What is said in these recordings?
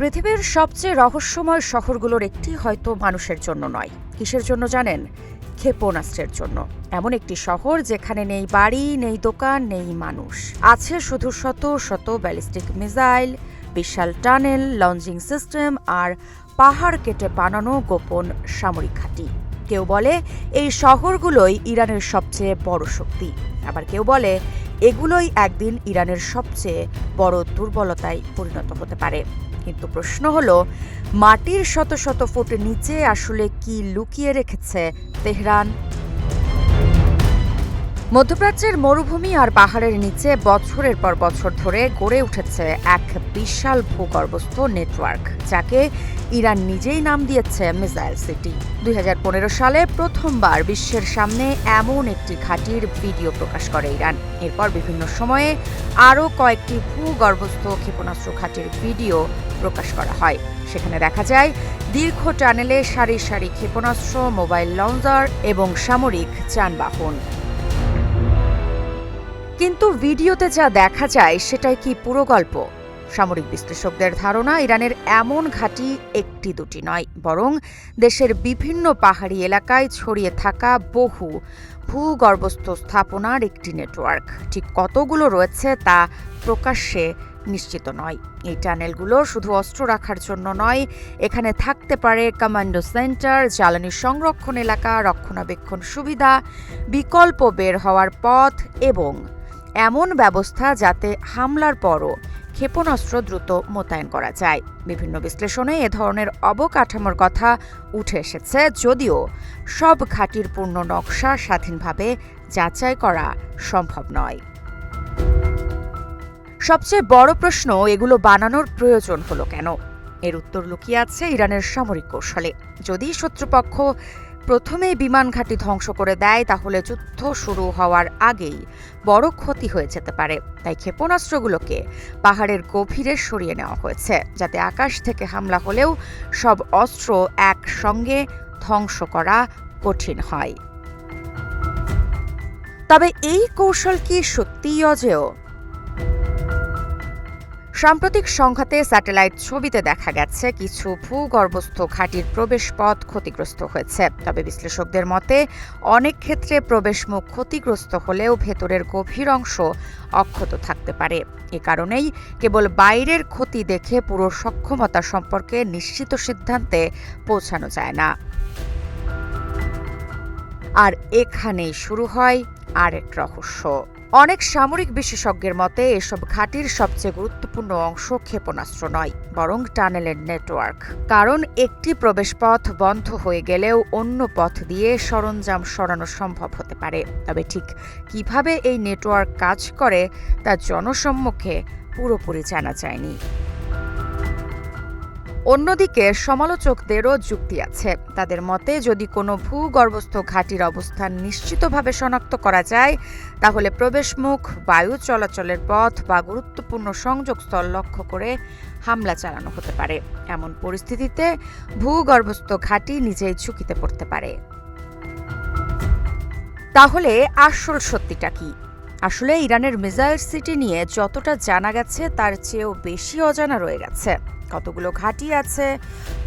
পৃথিবীর সবচেয়ে রহস্যময় শহরগুলোর একটি হয়তো মানুষের জন্য নয়। কিসের জন্য জানেন? ক্ষেপণাস্ত্রের জন্য। এমন একটি শহর যেখানে নেই বাড়ি, নেই দোকান, নেই মানুষ। আছে শুধু শত শত ব্যালিস্টিক মিসাইল, বিশাল টানেল, লঞ্চিং সিস্টেম আর পাহাড় কেটে বানানো গোপন সামরিক ঘাঁটি। কেউ বলে এই শহরগুলোই ইরানের সবচেয়ে বড় শক্তি, আবার কেউ বলে এগুলোই একদিন ইরানের সবচেয়ে বড় দুর্বলতায় পরিণত হতে পারে। কিন্তু প্রশ্ন হলো, মাটির শত শত ফুট নিচে আসলে কি লুকিয়ে রেখেছে তেহরান? মধ্যপ্রাচ্যের মরুভূমি আর পাহাড়ের নিচে বছরের পর বছর ধরে গড়ে উঠেছে এক বিশাল ভূগর্ভস্থ নেটওয়ার্ক, যাকে ইরান নিজেই নাম দিয়েছে মিসাইল সিটি। 2015 সালে প্রথমবার বিশ্বের সামনে এমন একটি ঘাঁটির ভিডিও প্রকাশ করে ইরান। এরপর বিভিন্ন সময়ে আরও কয়েকটি ভূগর্ভস্থ ক্ষেপণাস্ত্র ঘাঁটির ভিডিও প্রকাশ করা হয়। সেখানে দেখা যায় দীর্ঘ টানেলে সারি সারি ক্ষেপণাস্ত্র, মোবাইল লঞ্চার এবং সামরিক যানবাহন। কিন্তু ভিডিওতে যা দেখা যায় সেটাই কি পুরো গল্প? সামরিক বিশ্লেষকদের ধারণা, ইরানের এমন ঘাঁটি একটি দুটি নয়, বরং দেশের বিভিন্ন পাহাড়ি এলাকায় ছড়িয়ে থাকা বহু ভূগর্ভস্থ স্থাপনার একটি নেটওয়ার্ক। ঠিক কতগুলো রয়েছে তা প্রকাশ্যে নিশ্চিত নয়। এই টানেলগুলো শুধু অস্ত্র রাখার জন্য নয়, এখানে থাকতে পারে কমান্ডো সেন্টার, জ্বালানি সংরক্ষণ এলাকা, রক্ষণাবেক্ষণ সুবিধা, বিকল্প বের হওয়ার পথ এবং এমন ব্যবস্থা যাতে হামলার পরও ক্ষেপণাস্ত্র দ্রুত মোতায়েন করা যায়। বিভিন্ন বিশ্লেষণে এ ধরনের অবকাঠামোর কথা উঠে এসেছে, যদিও সব ঘাঁটির পূর্ণ নকশা স্বাধীনভাবে যাচাই করা সম্ভব নয়। সবচেয়ে বড় প্রশ্ন, এগুলো বানানোর প্রয়োজন হলো কেন? এর উত্তর লুকিয়ে আছে ইরানের সামরিক কৌশলে। যদি শত্রুপক্ষ প্রথমেই বিমান ঘাঁটি ধ্বংস করে দেয়, তাহলে যুদ্ধ শুরু হওয়ার আগেই বড় ক্ষতি হয়ে যেতে পারে। তাই ক্ষেপণাস্ত্রগুলোকে পাহাড়ের গভীরে সরিয়ে নেওয়া হয়েছে, যাতে আকাশ থেকে হামলা হলেও সব অস্ত্র একসঙ্গে ধ্বংস করা কঠিন হয়। তবে এই কৌশল কি সত্যিই অজেয়? সাম্প্রতিক সংঘাতে স্যাটেলাইট ছবিতে দেখা গেছে কিছু ভূগর্ভস্থ ঘাঁটির প্রবেশপথ ক্ষতিগ্রস্ত হয়েছে। তবে বিশ্লেষকদের মতে অনেক ক্ষেত্রে প্রবেশমুখ ক্ষতিগ্রস্ত হলেও ভেতরের গভীর অংশ অক্ষত থাকতে পারে। এ কারণেই কেবল বাইরের ক্ষতি দেখে পুরো সক্ষমতা সম্পর্কে নিশ্চিত সিদ্ধান্তে পৌঁছানো যায় না। আর এখানেই শুরু হয় আরেক রহস্য। অনেক সামরিক বিশেষজ্ঞের মতে এসব ঘাঁটির সবচেয়ে গুরুত্বপূর্ণ অংশ ক্ষেপণাস্ত্র নয়, বরং টানেলের নেটওয়ার্ক। কারণ একটি প্রবেশপথ বন্ধ হয়ে গেলেও অন্য পথ দিয়ে সরঞ্জাম সরানো সম্ভব হতে পারে। তবে ঠিক কিভাবে এই নেটওয়ার্ক কাজ করে তা জনসম্মুখে পুরোপুরি জানা যায়নি। অন্যদিকে সমালোচকদেরও যুক্তি আছে। তাদের মতে যদি কোনো ভূগর্ভস্থ ঘাঁটির অবস্থান নিশ্চিতভাবে শনাক্ত করা যায়, তাহলে প্রবেশমুখ, বায়ু চলাচলের পথ বা গুরুত্বপূর্ণ সংযোগস্থল লক্ষ্য করে হামলা চালানো হতে পারে। এমন পরিস্থিতিতে ভূগর্ভস্থ ঘাঁটি নিজেই ঝুঁকিতে পড়তে পারে। তাহলে আসল সত্যিটা কি? আসলে ইরানের মিসাইল সিটি নিয়ে যতটা জানা গেছে তার চেয়েও বেশি অজানা রয়ে গেছে। কতগুলো ঘাঁটি আছে,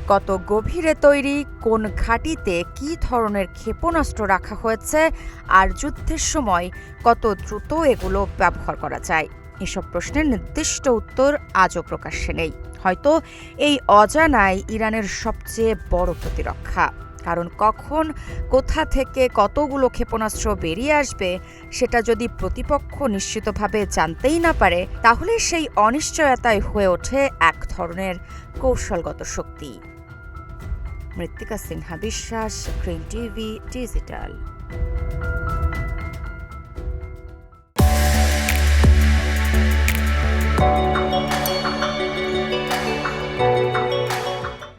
কত গভীরে তৈরি, কোন ঘাঁটিতে কী ধরনের ক্ষেপণাস্ত্র রাখা হয়েছে, আর যুদ্ধের সময় কত দ্রুত এগুলো ব্যবহার করা যায়, এসব প্রশ্নের নির্দিষ্ট উত্তর আজও প্রকাশ্যে নেই। হয়তো এই অজানাই ইরানের সবচেয়ে বড় প্রতিরক্ষা। কারণ কখন, কোথা থেকে কতগুলো ক্ষেপণাস্ত্র বেরিয়ে আসবে সেটা যদি প্রতিপক্ষ নিশ্চিতভাবে জানতেই না পারে, তাহলে সেই অনিশ্চয়তাই হয়ে ওঠে এক ধরনের কৌশলগত শক্তি। মৃত্তিকা সিনহা বিশ্বাস, গ্রিন টিভি ডিজিটাল।